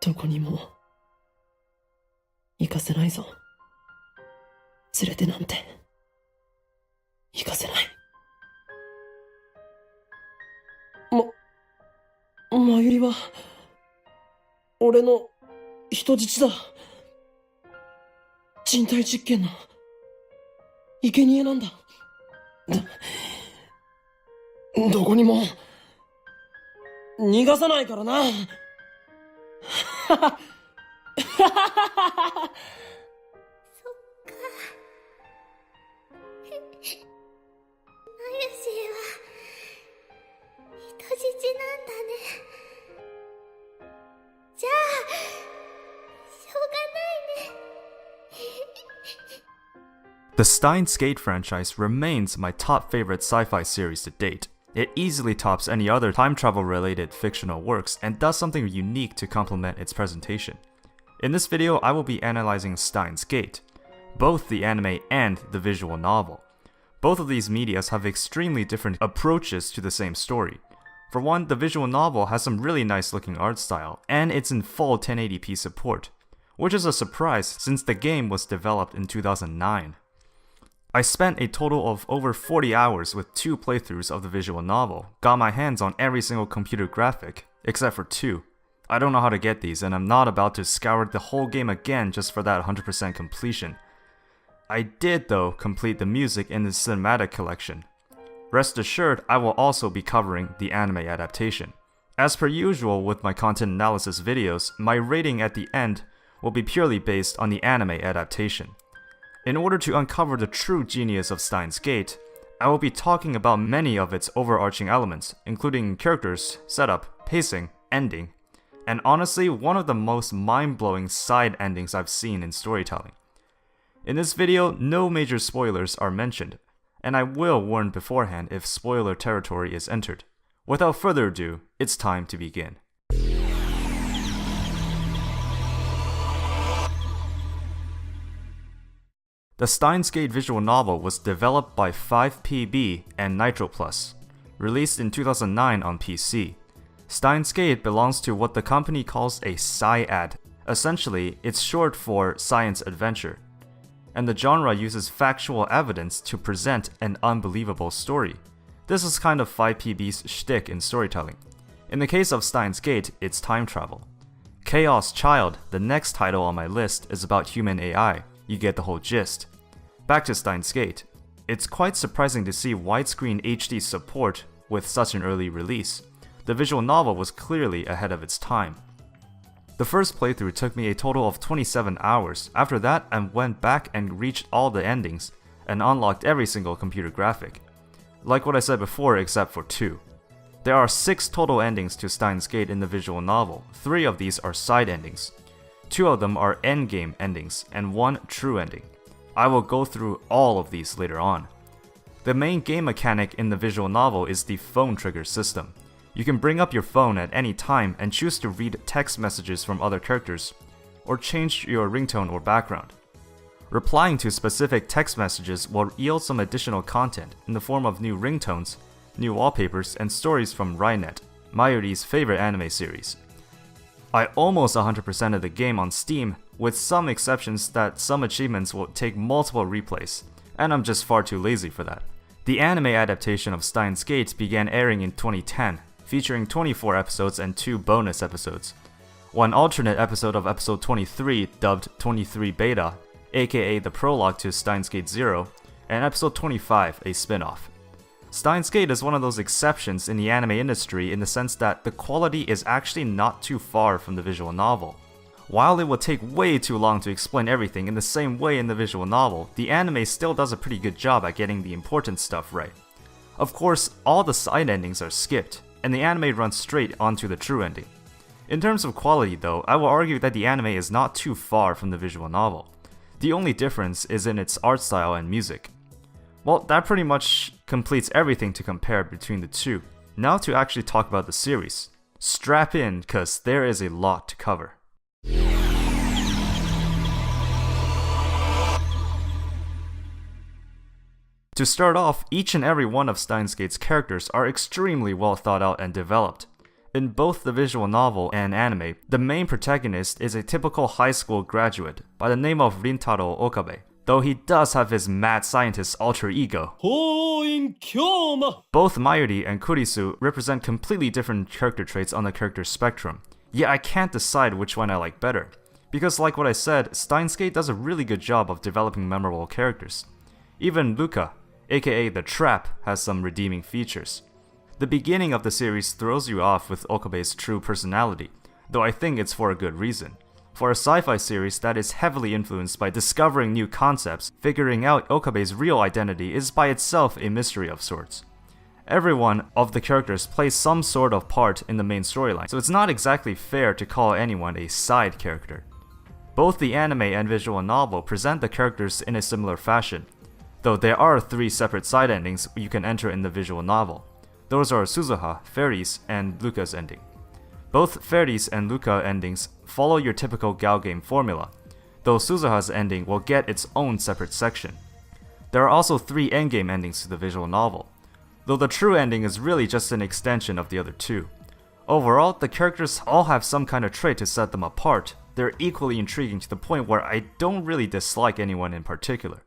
どこにも行かせないぞ。連れてなんて行かせない。まゆりは俺の人質だ。人体実験の生贄なんだ。どこにも逃がさないからな。そっか。マユシは人質なんだね。じゃあしょうがないね。The Steins Gate franchise remains my top favorite sci-fi series to date. It easily tops any other time travel related fictional works and does something unique to complement its presentation. In this video, I will be analyzing Steins Gate, both the anime and the visual novel. Both of these medias have extremely different approaches to the same story. For one, the visual novel has some really nice looking art style, and it's in full 1080p support, which is a surprise since the game was developed in 2009. I spent a total of over 40 hours with 2 playthroughs of the visual novel, got my hands on every single computer graphic, except for 2. I don't know how to get these, and I'm not about to scour the whole game again just for that 100% completion. I did, though, complete the music in the cinematic collection. Rest assured, I will also be covering the anime adaptation. As per usual with my content analysis videos, my rating at the end will be purely based on the anime adaptation. In order to uncover the true genius of Steins Gate, I will be talking about many of its overarching elements, including characters, setup, pacing, ending, and honestly, one of the most mind-blowing side endings I've seen in storytelling. In this video, no major spoilers are mentioned, and I will warn beforehand if spoiler territory is entered. Without further ado, it's time to begin. The Steins Gate visual novel was developed by 5PB and Nitro Plus, released in 2009 on PC. Steins Gate belongs to what the company calls a sci-ad. Essentially, it's short for science adventure, and the genre uses factual evidence to present an unbelievable story. This is kind of 5PB's shtick in storytelling. In the case of Steins Gate, it's time travel. Chaos Child, the next title on my list, is about human AI. You get the whole gist. Back to Steins Gate. It's quite surprising to see widescreen HD support with such an early release. The visual novel was clearly ahead of its time. The first playthrough took me a total of 27 hours. After that, I went back and reached all the endings and unlocked every single computer graphic. Like what I said before, except for 2. There are 6 total endings to Steins Gate in the visual novel. 3 of these are side endings. 2 of them are endgame endings, and 1 true ending. I will go through all of these later on. The main game mechanic in the visual novel is the phone trigger system. You can bring up your phone at any time and choose to read text messages from other characters, or change your ringtone or background. Replying to specific text messages will yield some additional content in the form of new ringtones, new wallpapers, and stories from Rynet, Mayuri's favorite anime series. I almost 100% of the game on Steam, with some exceptions that some achievements will take multiple replays, and I'm just far too lazy for that. The anime adaptation of Steins Gate began airing in 2010, featuring 24 episodes and 2 bonus episodes. One alternate episode of episode 23, dubbed 23 Beta, aka the prologue to Steins Gate 0, and episode 25, a spin-off. Steins Gate is one of those exceptions in the anime industry in the sense that the quality is actually not too far from the visual novel. While it will take way too long to explain everything in the same way in the visual novel, the anime still does a pretty good job at getting the important stuff right. Of course, all the side endings are skipped, and the anime runs straight onto the true ending. In terms of quality though, I will argue that the anime is not too far from the visual novel. The only difference is in its art style and music. Well, that pretty much completes everything to compare between the two. Now to actually talk about the series. Strap in, cause there is a lot to cover. To start off, each and every one of Steins Gate's characters are extremely well thought out and developed. In both the visual novel and anime, the main protagonist is a typical high school graduate by the name of Rintaro Okabe, though he does have his mad scientist alter ego. Both Mayuri and Kurisu represent completely different character traits on the character spectrum, yet I can't decide which one I like better. Because like what I said, Steins Gate does a really good job of developing memorable characters. Even Luca, aka the Trap, has some redeeming features. The beginning of the series throws you off with Okabe's true personality, though I think it's for a good reason. For a sci-fi series that is heavily influenced by discovering new concepts, figuring out Okabe's real identity is by itself a mystery of sorts. Every one of the characters plays some sort of part in the main storyline, so it's not exactly fair to call anyone a side character. Both the anime and visual novel present the characters in a similar fashion, though there are 3 separate side endings you can enter in the visual novel. Those are Suzuha, Fairies, and Luca's ending. Both Fairies and Luca endings follow your typical Gal game formula, though Suzuha's ending will get its own separate section. There are also 3 endgame endings to the visual novel, though the true ending is really just an extension of the other 2. Overall, the characters all have some kind of trait to set them apart. They're equally intriguing to the point where I don't really dislike anyone in particular.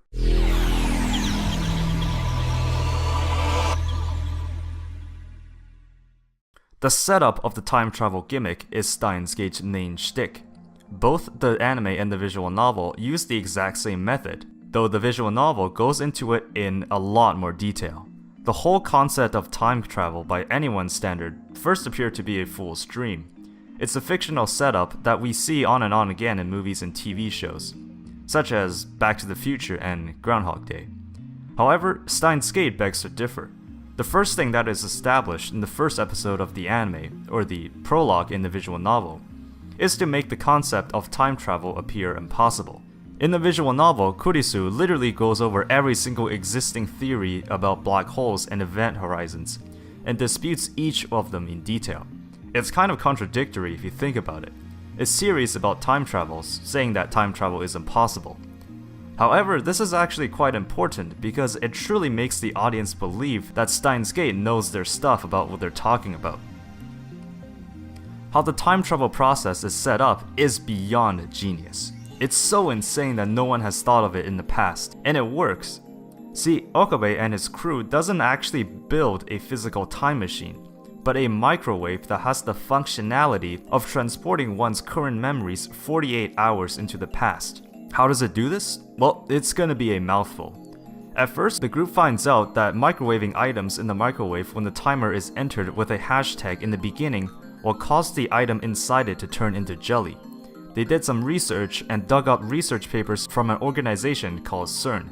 The setup of the time travel gimmick is Steins Gate's main shtick. Both the anime and the visual novel use the exact same method, though the visual novel goes into it in a lot more detail. The whole concept of time travel by anyone's standard first appeared to be a fool's dream. It's a fictional setup that we see on and on again in movies and TV shows, such as Back to the Future and Groundhog Day. However, Steins Gate begs to differ. The first thing that is established in the first episode of the anime, or the prologue in the visual novel, is to make the concept of time travel appear impossible. In the visual novel, Kurisu literally goes over every single existing theory about black holes and event horizons, and disputes each of them in detail. It's kind of contradictory if you think about it. A series about time travels, saying that time travel is impossible. However, this is actually quite important because it truly makes the audience believe that Steins Gate knows their stuff about what they're talking about. How the time travel process is set up is beyond genius. It's so insane that no one has thought of it in the past, and it works. See, Okabe and his crew doesn't actually build a physical time machine, but a microwave that has the functionality of transporting one's current memories 48 hours into the past. How does it do this? Well, it's gonna be a mouthful. At first, the group finds out that microwaving items in the microwave when the timer is entered with a hashtag in the beginning will cause the item inside it to turn into jelly. They did some research and dug up research papers from an organization called CERN.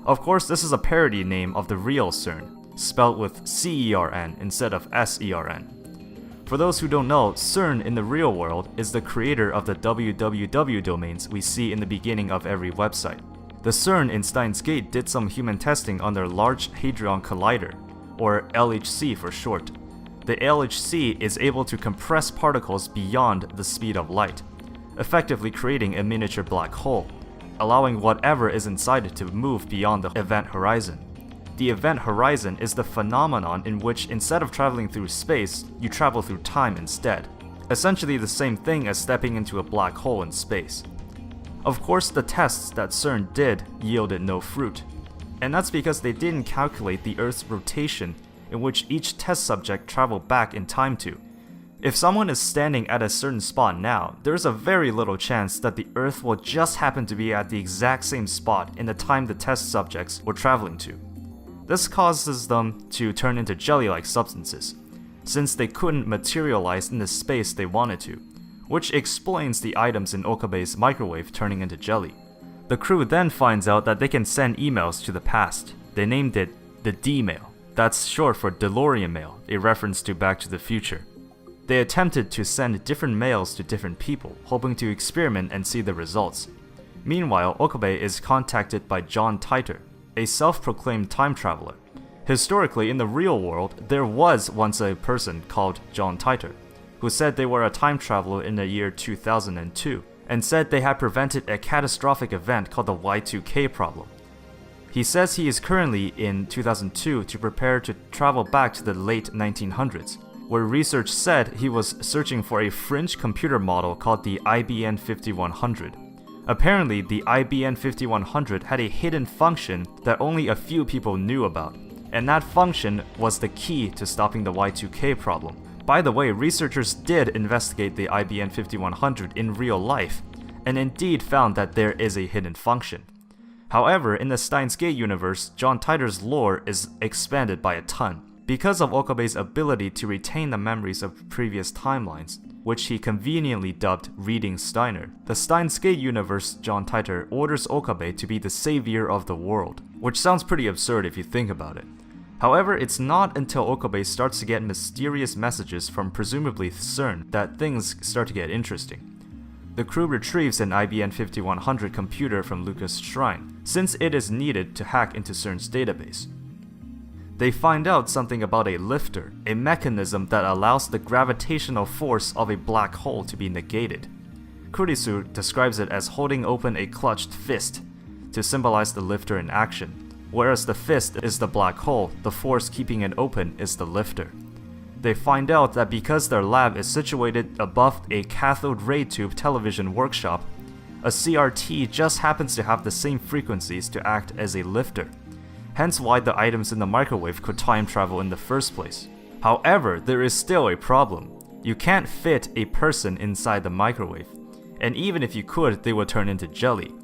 Of course, this is a parody name of the real CERN, spelled with CERN instead of SERN. For those who don't know, CERN in the real world is the creator of the www domains we see in the beginning of every website. The CERN in Steins Gate did some human testing on their Large Hadron Collider, or LHC for short. The LHC is able to compress particles beyond the speed of light, effectively creating a miniature black hole, allowing whatever is inside it to move beyond the event horizon. The event horizon is the phenomenon in which instead of traveling through space, you travel through time instead. Essentially the same thing as stepping into a black hole in space. Of course, the tests that CERN did yielded no fruit, and that's because they didn't calculate the Earth's rotation in which each test subject traveled back in time to. If someone is standing at a certain spot now, there's a very little chance that the Earth will just happen to be at the exact same spot in the time the test subjects were traveling to. This causes them to turn into jelly-like substances, since they couldn't materialize in the space they wanted to, which explains the items in Okabe's microwave turning into jelly. The crew then finds out that they can send emails to the past. They named it the D-mail. That's short for DeLorean mail, a reference to Back to the Future. They attempted to send different mails to different people, hoping to experiment and see the results. Meanwhile, Okabe is contacted by John Titor, a self-proclaimed time traveler. Historically, in the real world, there was once a person called John Titor, who said they were a time traveler in the year 2002, and said they had prevented a catastrophic event called the Y2K problem. He says he is currently in 2002 to prepare to travel back to the late 1900s, where research said he was searching for a fringe computer model called the IBM 5100. Apparently, the IBM 5100 had a hidden function that only a few people knew about, and that function was the key to stopping the Y2K problem. By the way, researchers did investigate the IBM 5100 in real life, and indeed found that there is a hidden function. However, in the Steins Gate universe, John Titor's lore is expanded by a ton, because of Okabe's ability to retain the memories of previous timelines, which he conveniently dubbed reading Steiner. The Steins Gate universe, John Titor orders Okabe to be the savior of the world, which sounds pretty absurd if you think about it. However, it's not until Okabe starts to get mysterious messages from presumably CERN that things start to get interesting. The crew retrieves an IBM 5100 computer from Lucas' shrine, since it is needed to hack into CERN's database. They find out something about a lifter, a mechanism that allows the gravitational force of a black hole to be negated. Kurisu describes it as holding open a clutched fist to symbolize the lifter in action. Whereas the fist is the black hole, the force keeping it open is the lifter. They find out that because their lab is situated above a cathode ray tube television workshop, a CRT just happens to have the same frequencies to act as a lifter. Hence why the items in the microwave could time travel in the first place. However, there is still a problem. You can't fit a person inside the microwave, and even if you could, they would turn into jelly.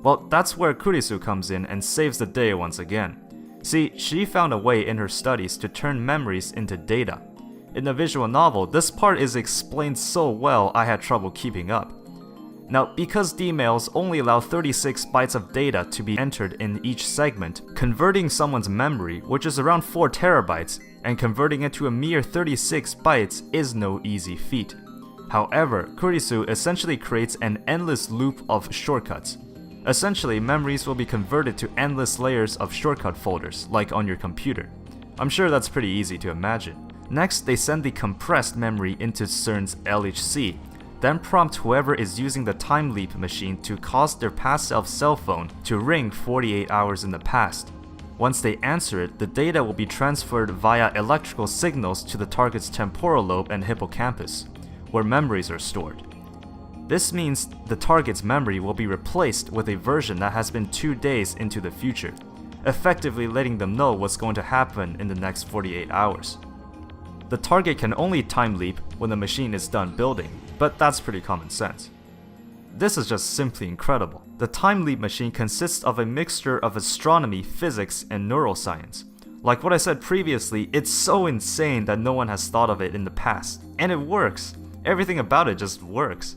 Well, that's where Kurisu comes in and saves the day once again. See, she found a way in her studies to turn memories into data. In the visual novel, this part is explained so well I had trouble keeping up. Now, because D-mails only allow 36 bytes of data to be entered in each segment, converting someone's memory, which is around 4 terabytes, and converting it to a mere 36 bytes is no easy feat. However, Kurisu essentially creates an endless loop of shortcuts. Essentially, memories will be converted to endless layers of shortcut folders, like on your computer. I'm sure that's pretty easy to imagine. Next, they send the compressed memory into CERN's LHC, then prompt whoever is using the time leap machine to cause their past self's cell phone to ring 48 hours in the past. Once they answer it, the data will be transferred via electrical signals to the target's temporal lobe and hippocampus, where memories are stored. This means the target's memory will be replaced with a version that has been 2 days into the future, effectively letting them know what's going to happen in the next 48 hours. The target can only time leap when the machine is done building, but that's pretty common sense. This is just simply incredible. The time leap machine consists of a mixture of astronomy, physics, and neuroscience. Like what I said previously, it's so insane that no one has thought of it in the past. And it works. Everything about it just works.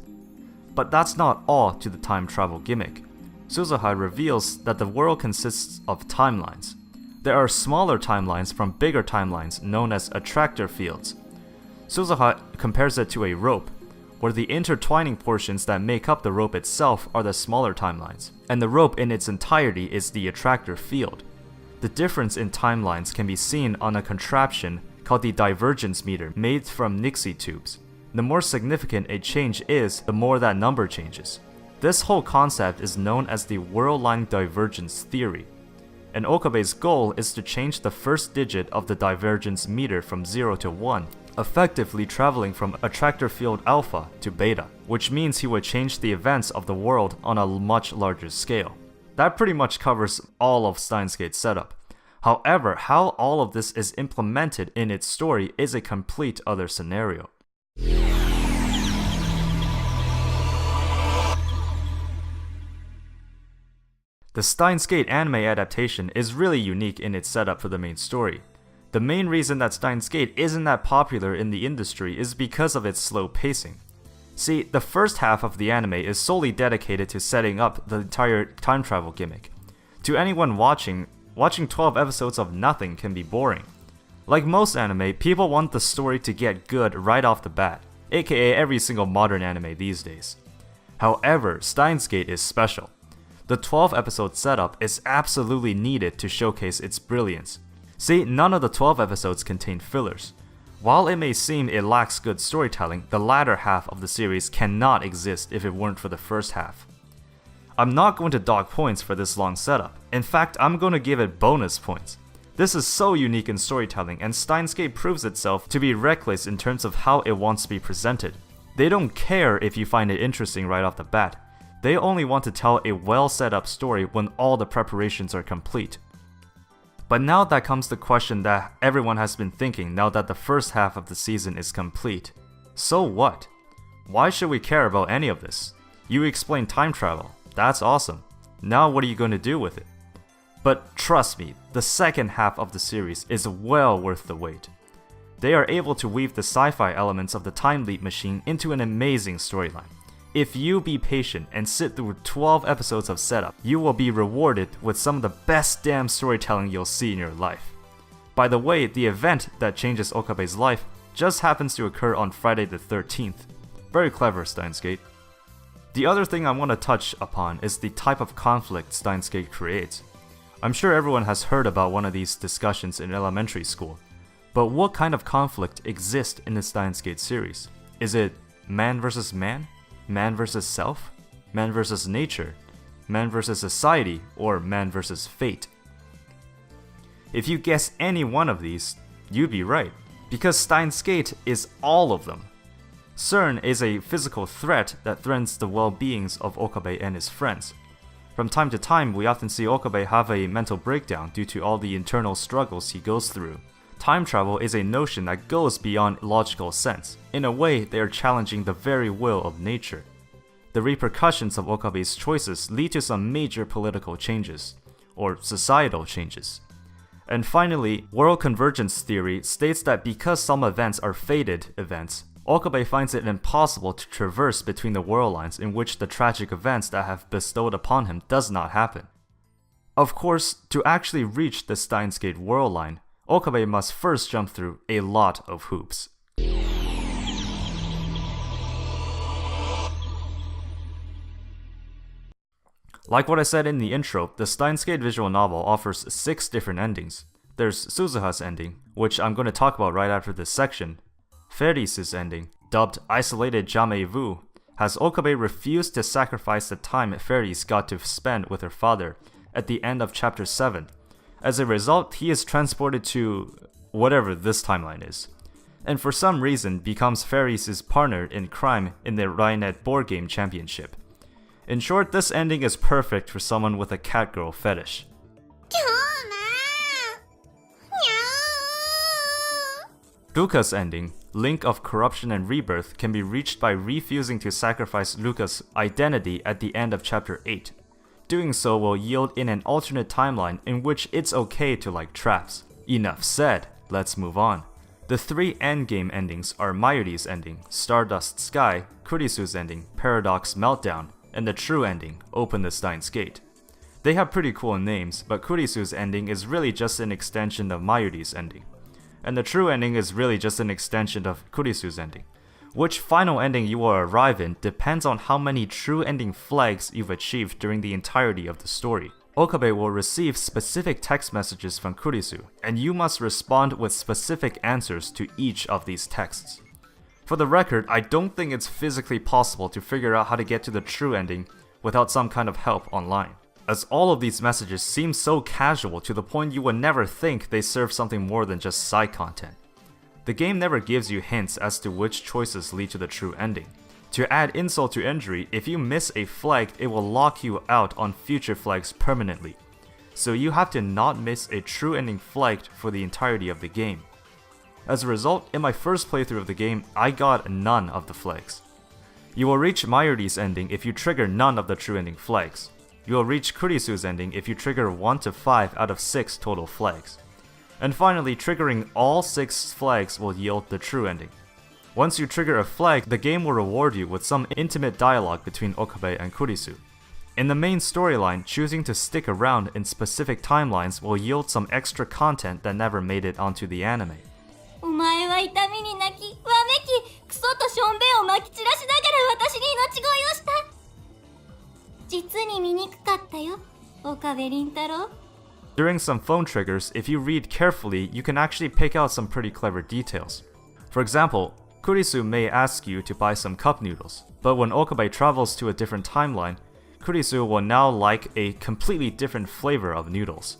But that's not all to the time travel gimmick. Suzuha reveals that the world consists of timelines. There are smaller timelines from bigger timelines known as attractor fields. Suzuha compares it to a rope, where the intertwining portions that make up the rope itself are the smaller timelines, and the rope in its entirety is the attractor field. The difference in timelines can be seen on a contraption called the divergence meter made from Nixie tubes. The more significant a change is, the more that number changes. This whole concept is known as the world-line divergence theory, and Okabe's goal is to change the first digit of the divergence meter from 0 to 1, effectively traveling from attractor field alpha to beta, which means he would change the events of the world on a much larger scale. That pretty much covers all of Steins Gate's setup. However, how all of this is implemented in its story is a complete other scenario. The Steins Gate anime adaptation is really unique in its setup for the main story. The main reason that Steins Gate isn't that popular in the industry is because of its slow pacing. See, the first half of the anime is solely dedicated to setting up the entire time travel gimmick. To anyone watching 12 episodes of nothing can be boring. Like most anime, people want the story to get good right off the bat, aka every single modern anime these days. However, Steins Gate is special. The 12-episode setup is absolutely needed to showcase its brilliance. See, none of the 12 episodes contain fillers. While it may seem it lacks good storytelling, the latter half of the series cannot exist if it weren't for the first half. I'm not going to dock points for this long setup. In fact, I'm going to give it bonus points. This is so unique in storytelling, and Steins Gate proves itself to be reckless in terms of how it wants to be presented. They don't care if you find it interesting right off the bat. They only want to tell a well set up story when all the preparations are complete. But now that comes the question that everyone has been thinking now that the first half of the season is complete. So what? Why should we care about any of this? You explain time travel. That's awesome. Now what are you going to do with it? But trust me, the second half of the series is well worth the wait. They are able to weave the sci-fi elements of the time leap machine into an amazing storyline. If you be patient and sit through 12 episodes of setup, you will be rewarded with some of the best damn storytelling you'll see in your life. By the way, the event that changes Okabe's life just happens to occur on Friday the 13th. Very clever, Steins Gate. The other thing I want to touch upon is the type of conflict Steins Gate creates. I'm sure everyone has heard about one of these discussions in elementary school, but what kind of conflict exists in the Steins Gate series? Is it man versus man? Man versus self? Man versus nature? Man versus society? Or man versus fate? If you guess any one of these, you'd be right, because Steins Gate is all of them. CERN is a physical threat that threatens the well-beings of Okabe and his friends. From time to time, we often see Okabe have a mental breakdown due to all the internal struggles he goes through. Time travel is a notion that goes beyond logical sense. In a way, they are challenging the very will of nature. The repercussions of Okabe's choices lead to some major political changes, or societal changes. And finally, world convergence theory states that because some events are fated events, Okabe finds it impossible to traverse between the world lines in which the tragic events that have bestowed upon him does not happen. Of course, to actually reach the Steins Gate world line, Okabe must first jump through a lot of hoops. Like what I said in the intro, the Steins Gate visual novel offers 6 different endings. There's Suzuha's ending, which I'm going to talk about right after this section. Ferris' ending, dubbed Isolated Jamais-Vu, has Okabe refused to sacrifice the time Ferris got to spend with her father at the end of chapter 7. As a result, he is transported to whatever this timeline is, and for some reason becomes Ferris' partner in crime in the Rainet board game championship. In short, this ending is perfect for someone with a catgirl fetish. Luca's ending, Link of Corruption and Rebirth, can be reached by refusing to sacrifice Luca's identity at the end of chapter 8. Doing so will yield in an alternate timeline in which it's okay to like traps. Enough said, let's move on. The 3 endgame endings are Mayuri's ending, Stardust Sky, Kurisu's ending, Paradox Meltdown, and the true ending, Open the Steins Gate. They have pretty cool names, but Kurisu's ending is really just an extension of Mayuri's ending. And the true ending is really just an extension of Kurisu's ending. Which final ending you will arrive in depends on how many true ending flags you've achieved during the entirety of the story. Okabe will receive specific text messages from Kurisu, and you must respond with specific answers to each of these texts. For the record, I don't think it's physically possible to figure out how to get to the true ending without some kind of help online, as all of these messages seem so casual to the point you would never think they serve something more than just side content. The game never gives you hints as to which choices lead to the true ending. To add insult to injury, if you miss a flag, it will lock you out on future flags permanently. So you have to not miss a true ending flag for the entirety of the game. As a result, in my first playthrough of the game, I got none of the flags. You will reach Mayuri's ending if you trigger none of the true ending flags. You will reach Kurisu's ending if you trigger 1 to 5 out of 6 total flags. And finally, triggering all 6 flags will yield the true ending. Once you trigger a flag, the game will reward you with some intimate dialogue between Okabe and Kurisu. In the main storyline, choosing to stick around in specific timelines will yield some extra content that never made it onto the anime. お前は痛みに泣き、わめき、クソとしょんべんをまき散らしながら私に命乞いをした。実に醜かったよ、岡部倫太郎。During some phone triggers, if you read carefully, you can actually pick out some pretty clever details. For example, Kurisu may ask you to buy some cup noodles, but when Okabe travels to a different timeline, Kurisu will now like a completely different flavor of noodles.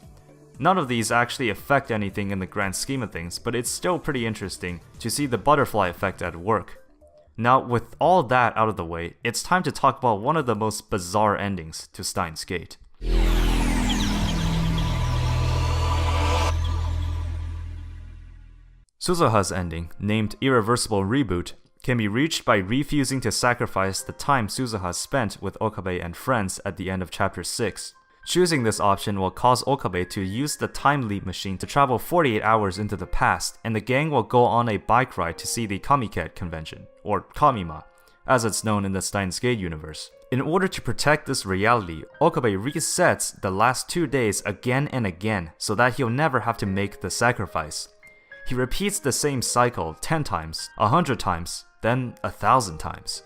None of these actually affect anything in the grand scheme of things, but it's still pretty interesting to see the butterfly effect at work. Now, with all that out of the way, it's time to talk about one of the most bizarre endings to Steins Gate. Suzuha's ending, named Irreversible Reboot, can be reached by refusing to sacrifice the time Suzuha spent with Okabe and friends at the end of Chapter 6. Choosing this option will cause Okabe to use the time leap machine to travel 48 hours into the past, and the gang will go on a bike ride to see the Kamiket convention, or Kamima, as it's known in the Steins Gate universe. In order to protect this reality, Okabe resets the last 2 days again and again so that he'll never have to make the sacrifice. He repeats the same cycle 10 times, 100 times, then 1,000 times.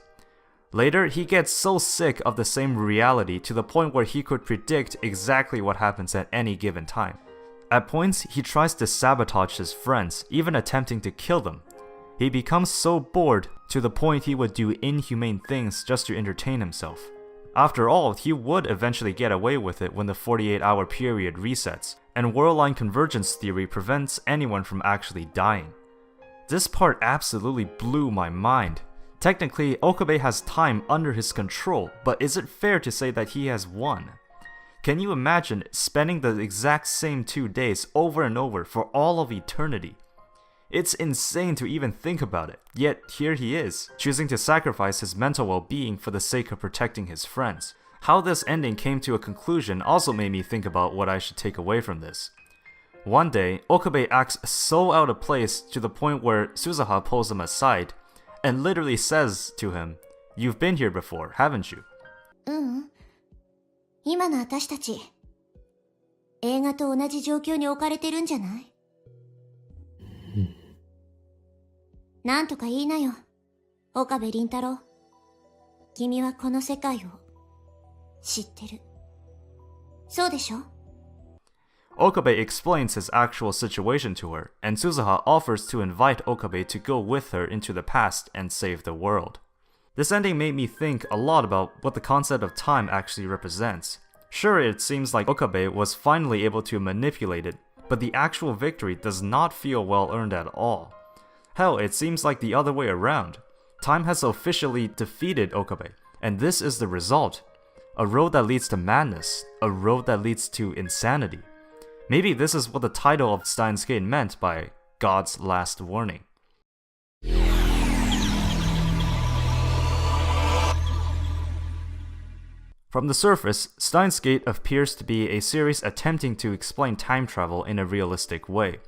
Later, he gets so sick of the same reality to the point where he could predict exactly what happens at any given time. At points, he tries to sabotage his friends, even attempting to kill them. He becomes so bored to the point he would do inhumane things just to entertain himself. After all, he would eventually get away with it when the 48-hour period resets, and world-line convergence theory prevents anyone from actually dying. This part absolutely blew my mind. Technically, Okabe has time under his control, but is it fair to say that he has won? Can you imagine spending the exact same 2 days over and over for all of eternity? It's insane to even think about it, yet here he is, choosing to sacrifice his mental well-being for the sake of protecting his friends. How this ending came to a conclusion also made me think about what I should take away from this. One day, Okabe acts so out of place to the point where Suzuha pulls him aside and literally says to him, "You've been here before, haven't you?" 今の私たち、映画と同じ状況に置かれてるんじゃない？なんとか言いなよ、岡部倫太郎。君はこの世界を知ってる。そうでしょ？ Okabe explains his actual situation to her, and Suzuha offers to invite Okabe to go with her into the past and save the world. This ending made me think a lot about what the concept of time actually represents. Sure, it seems like Okabe was finally able to manipulate it, but the actual victory does not feel well earned at all. Hell, it seems like the other way around. Time has officially defeated Okabe, and this is the result. A road that leads to madness, a road that leads to insanity. Maybe this is what the title of Steins Gate meant by God's Last Warning. From the surface, Steins Gate appears to be a series attempting to explain time travel in a realistic way.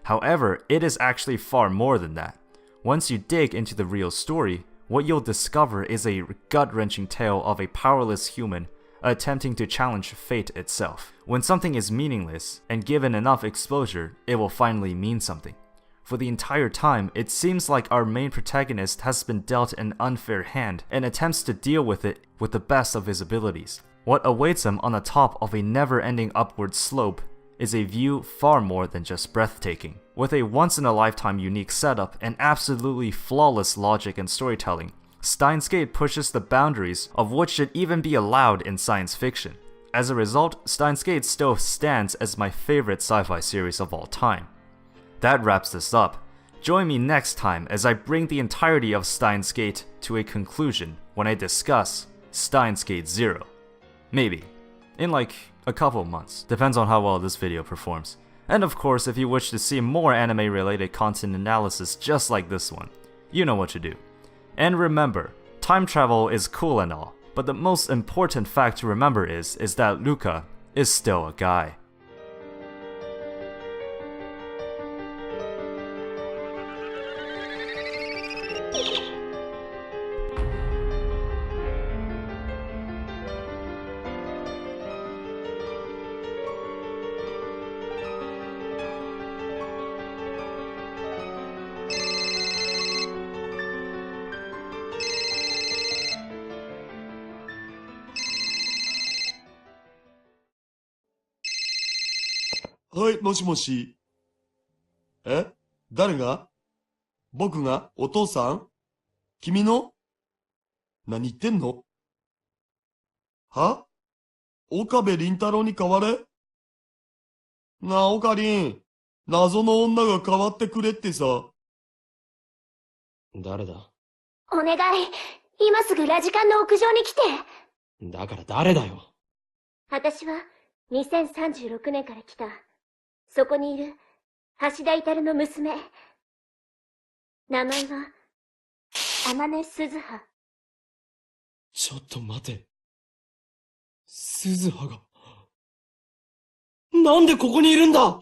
However, it is actually far more than that. Once you dig into the real story, what you'll discover is a gut-wrenching tale of a powerless human attempting to challenge fate itself. When something is meaningless, and given enough exposure, it will finally mean something. For the entire time, it seems like our main protagonist has been dealt an unfair hand and attempts to deal with it with the best of his abilities. What awaits him on the top of a never-ending upward slope is a view far more than just breathtaking. With a once-in-a-lifetime unique setup and absolutely flawless logic and storytelling, Steins Gate pushes the boundaries of what should even be allowed in science fiction. As a result, Steins Gate still stands as my favorite sci-fi series of all time. That wraps this up. Join me next time as I bring the entirety of Steins Gate to a conclusion when I discuss Steins Gate 0. Maybe. In like a couple of months. Depends on how well this video performs. And of course, if you wish to see more anime-related content analysis just like this one, you know what to do. And remember, time travel is cool and all, but the most important fact to remember is that Luca is still a guy.はい、もしもし。え？誰が？僕が？お父さん？君の？何言ってんの？は？岡部倫太郎に代われ？なあ、オカリン。謎の女が変わってくれってさ。誰だ？お願い。今すぐラジカンの屋上に来て。だから誰だよ。私は2036年から来た。そこにいる橋田至の娘。名前は天音鈴葉。ちょっと待て。鈴葉が。なんでここにいるんだ？